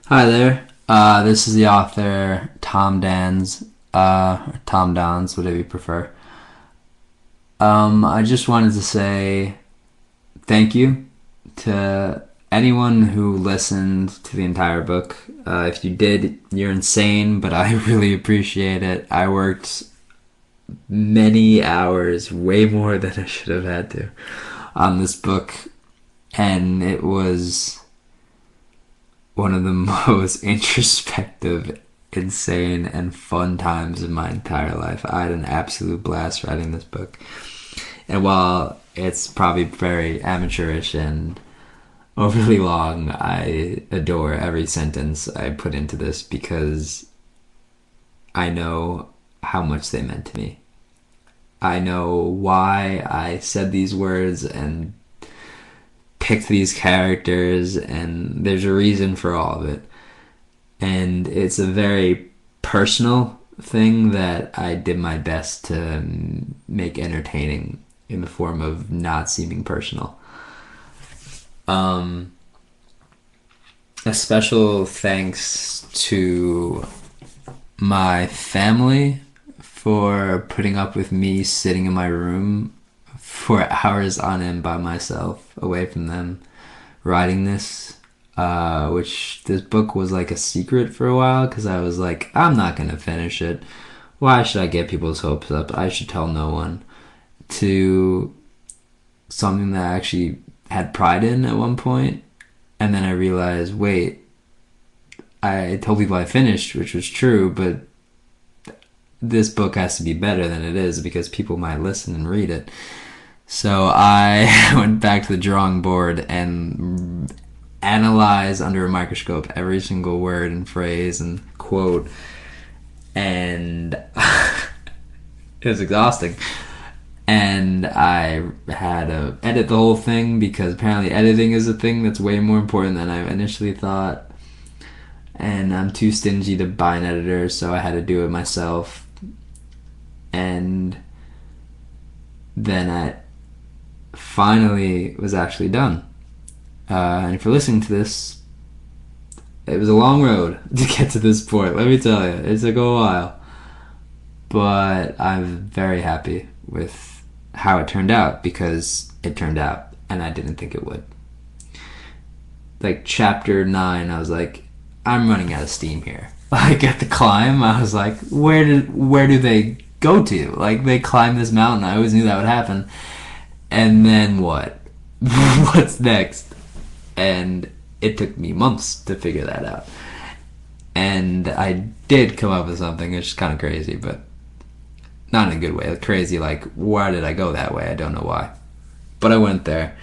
Hi there. This is the author Tom Dans, or Tom Dons, whatever you prefer. I just wanted to say thank you to anyone who listened to the entire book. If you did, you're insane, but I really appreciate it. I worked many hours, way more than I should have had to, on this book, and it was one of the most introspective, insane, and fun times of my entire life. I had an absolute blast writing this book. And while it's probably very amateurish and overly long, I adore every sentence I put into this because I know how much they meant to me. I know why I said these words and picked these characters, and there's a reason for all of it. And it's a very personal thing that I did my best to make entertaining in the form of not seeming personal. A special thanks to my family for putting up with me sitting in my room for hours on end by myself, away from them, writing this. Which this book was like a secret for a while because I was like, I'm not gonna finish it. Why should I get people's hopes up? I should tell no one. To something that I actually had pride in at one point, and then I realized, wait, I told people I finished, which was true, but this book has to be better than it is because people might listen and read it. So I went back to the drawing board and analyzed under a microscope every single word and phrase and quote, and it was exhausting. And I had to edit the whole thing because apparently editing is a thing that's way more important than I initially thought. And I'm too stingy to buy an editor, so I had to do it myself. And then I finally was actually done. And if you're listening to this, it was a long road to get to this point. Let me tell you, it took a while. But I'm very happy with how it turned out because it turned out, and I didn't think it would. Like chapter 9, I was like, I'm running out of steam here. Like at the climb, I was like, where do they go to? Like they climb this mountain. I always knew that would happen. And then what? What's next? And it took me months to figure that out. And I did come up with something. It's just kind of crazy, but not in a good way. Like crazy, like, why did I go that way? I don't know why. But I went there.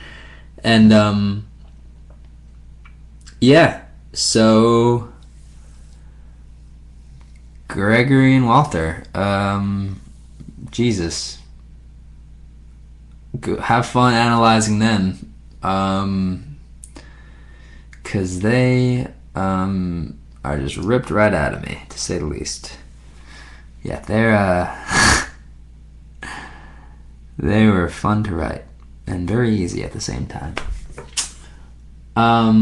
And, yeah. So, Gregory and Walter. Jesus. Have fun analyzing them. Because they are just ripped right out of me, to say the least. Yeah, they were fun to write and very easy at the same time.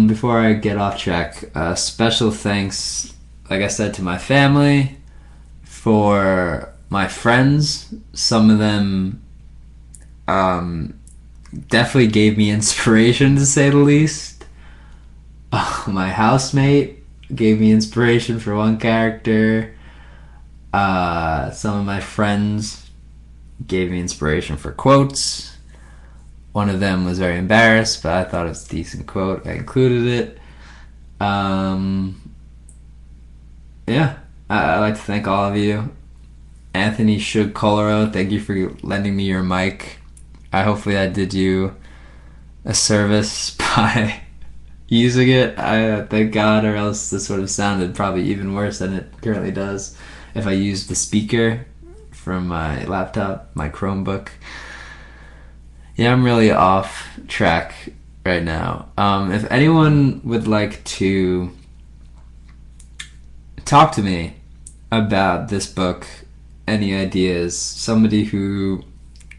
Before I get off track, special thanks, like I said, to my family, for my friends. Some of them definitely gave me inspiration, to say the least. My housemate gave me inspiration for one character. Some of my friends gave me inspiration for quotes. One of them was very embarrassed, but I thought it was a decent quote. I included it. Yeah, I'd like to thank all of you. Anthony Shug Coloro, thank you for lending me your mic. Hopefully I did you a service by using it. I thank God, or else this would have sounded probably even worse than it currently does if I used the speaker from my laptop, my Chromebook. Yeah, I'm really off track right now. If anyone would like to talk to me about this book, any ideas, somebody who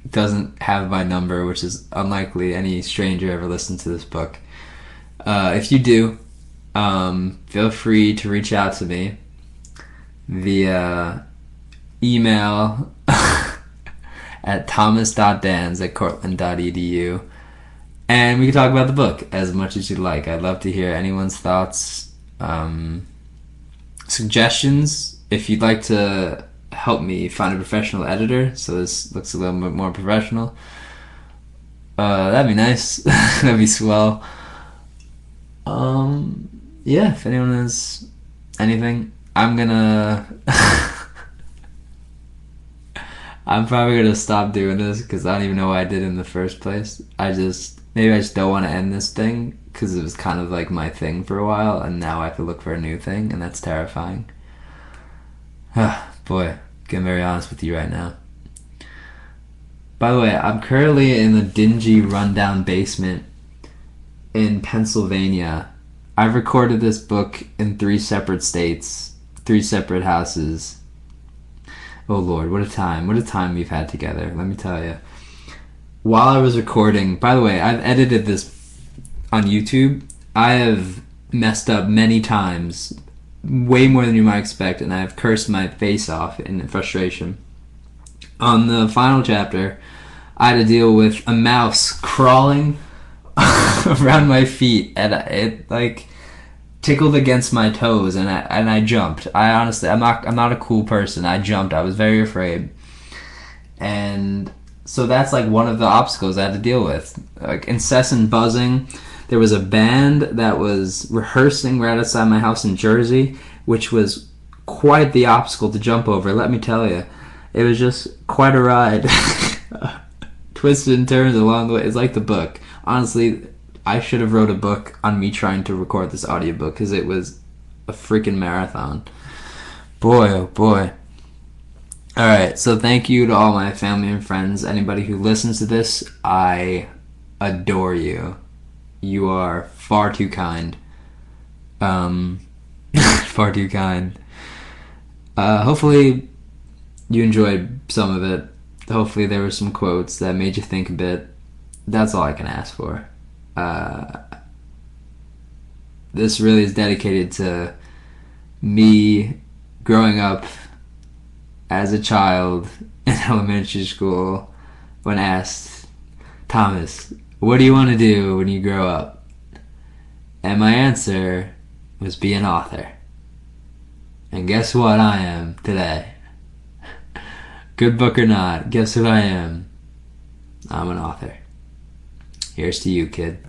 doesn't have my number, which is unlikely any stranger ever listened to this book. If you do, Feel free to reach out to me via email at thomas.dans@cortland.edu, and we can talk about the book as much as you'd like. I'd love to hear anyone's thoughts, suggestions. If you'd like to help me find a professional editor so this looks a little bit more professional, that'd be nice. That'd be swell. Yeah, if anyone has anything, I'm gonna I'm probably gonna stop doing this because I don't even know why I did it in the first place. Maybe I just don't want to end this thing because it was kind of like my thing for a while, and now I have to look for a new thing, and that's terrifying. Boy, getting very honest with you right now. By the way, I'm currently in a dingy, rundown basement in Pennsylvania. I've recorded this book in 3 separate states, 3 separate houses. Oh Lord, what a time we've had together, let me tell you. While I was recording, by the way, I've edited this on YouTube. I have messed up many times, way more than you might expect, and I've cursed my face off in frustration. On the final chapter, I had to deal with a mouse crawling around my feet, and it like tickled against my toes, and I jumped. I'm not a cool person. I jumped. I was very afraid, and so that's like one of the obstacles I had to deal with, like incessant buzzing. There was a band that was rehearsing right outside my house in Jersey, which was quite the obstacle to jump over. Let me tell you, it was just quite a ride. Twisted and turns along the way. It's like the book. Honestly, I should have wrote a book on me trying to record this audiobook because it was a freaking marathon. Boy, oh boy. Alright, so thank you to all my family and friends. Anybody who listens to this, I adore you. You are far too kind. Far too kind. Hopefully you enjoyed some of it. Hopefully there were some quotes that made you think a bit. That's all I can ask for. This really is dedicated to me growing up as a child in elementary school when asked, Thomas, what do you want to do when you grow up? And my answer was be an author. And guess what I am today? Good book or not, guess what I am? I'm an author. Here's to you, kid.